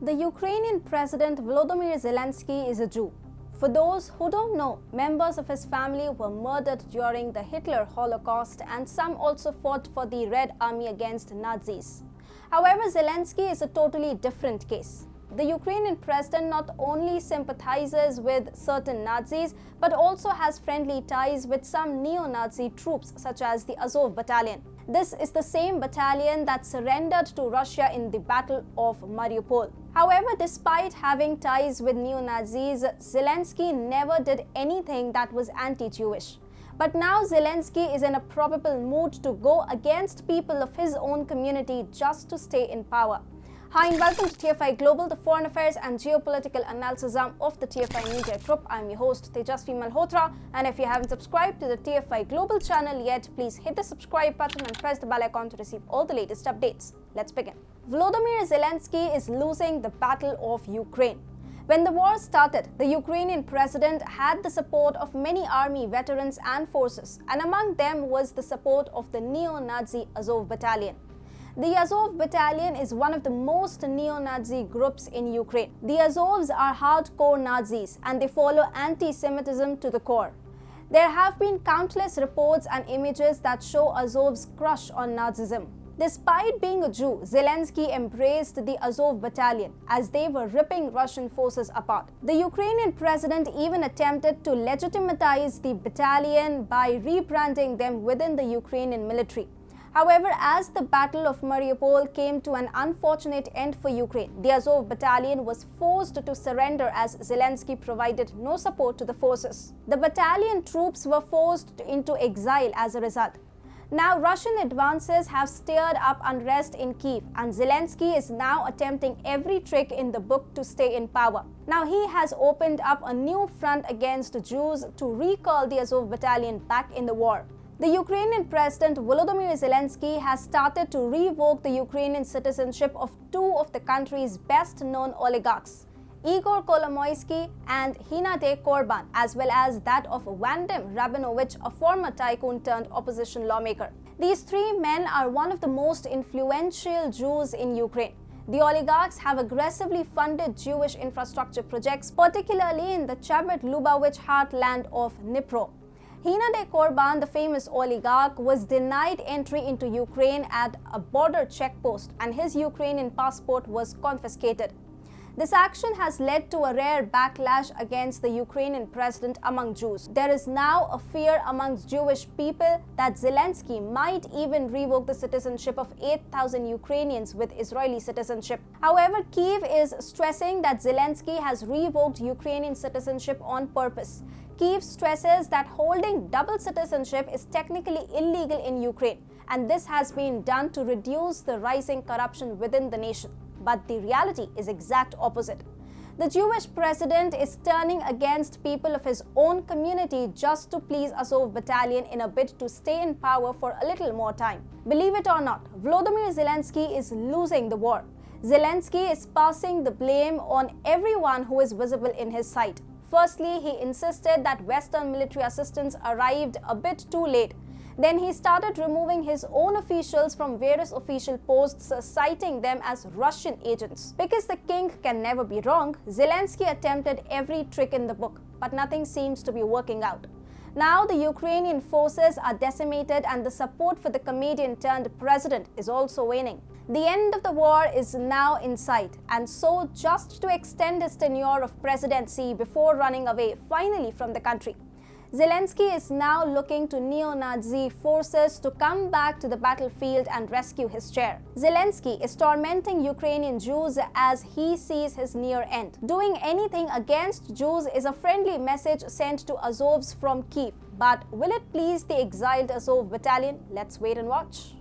The Ukrainian President Volodymyr Zelensky is a Jew. For those who don't know, members of his family were murdered during the Hitler Holocaust, and some also fought for the Red Army against Nazis. However, Zelensky is a totally different case. The Ukrainian president not only sympathizes with certain Nazis, but also has friendly ties with some neo-Nazi troops such as the Azov battalion. This is the same battalion that surrendered to Russia in the Battle of Mariupol. However, despite having ties with neo-Nazis, Zelensky never did anything that was anti-Jewish. But now Zelensky is in a probable mood to go against people of his own community just to stay in power. Hi and welcome to TFI Global, the foreign affairs and geopolitical analysis arm of the TFI Media Group. I'm your host Tejasvi Malhotra, and if you haven't subscribed to the TFI Global channel yet, please hit the subscribe button and press the bell icon to receive all the latest updates. Let's begin. Volodymyr Zelensky is losing the battle of Ukraine. When the war started, the Ukrainian president had the support of many army veterans and forces, and among them was the support of the neo-Nazi Azov battalion. The Azov battalion is one of the most neo-Nazi groups in Ukraine. The Azovs are hardcore Nazis and they follow anti-Semitism to the core. There have been countless reports and images that show Azov's crush on Nazism. Despite being a Jew, Zelensky embraced the Azov battalion as they were ripping Russian forces apart. The Ukrainian president even attempted to legitimize the battalion by rebranding them within the Ukrainian military. However, as the Battle of Mariupol came to an unfortunate end for Ukraine, the Azov battalion was forced to surrender as Zelensky provided no support to the forces. The battalion troops were forced into exile as a result. Now, Russian advances have stirred up unrest in Kyiv, and Zelensky is now attempting every trick in the book to stay in power. Now, he has opened up a new front against Jews to recall the Azov battalion back in the war. The Ukrainian president Volodymyr Zelensky has started to revoke the Ukrainian citizenship of two of the country's best-known oligarchs, Igor Kolomoisky and Hinade Korban, as well as that of Vadim Rabinovich, a former tycoon turned opposition lawmaker. These three men are one of the most influential Jews in Ukraine. The oligarchs have aggressively funded Jewish infrastructure projects, particularly in the Chabad-Lubavitch heartland of Dnipro. Hinade Korban, the famous oligarch, was denied entry into Ukraine at a border checkpost, and his Ukrainian passport was confiscated. This action has led to a rare backlash against the Ukrainian president among Jews. There is now a fear amongst Jewish people that Zelensky might even revoke the citizenship of 8,000 Ukrainians with Israeli citizenship. However, Kyiv is stressing that Zelensky has revoked Ukrainian citizenship on purpose. Kyiv stresses that holding double citizenship is technically illegal in Ukraine, and this has been done to reduce the rising corruption within the nation. But the reality is exact opposite. The Jewish president is turning against people of his own community just to please Azov battalion in a bid to stay in power for a little more time. Believe it or not, Volodymyr Zelensky is losing the war. Zelensky is passing the blame on everyone who is visible in his sight. Firstly, he insisted that Western military assistance arrived a bit too late. Then he started removing his own officials from various official posts, citing them as Russian agents. Because the king can never be wrong, Zelensky attempted every trick in the book, but nothing seems to be working out. Now the Ukrainian forces are decimated and the support for the comedian turned president is also waning. The end of the war is now in sight, and so just to extend his tenure of presidency before running away finally from the country, Zelensky is now looking to neo-Nazi forces to come back to the battlefield and rescue his chair. Zelensky is tormenting Ukrainian Jews as he sees his near end. Doing anything against Jews is a friendly message sent to Azovs from Kyiv. But will it please the exiled Azov battalion? Let's wait and watch.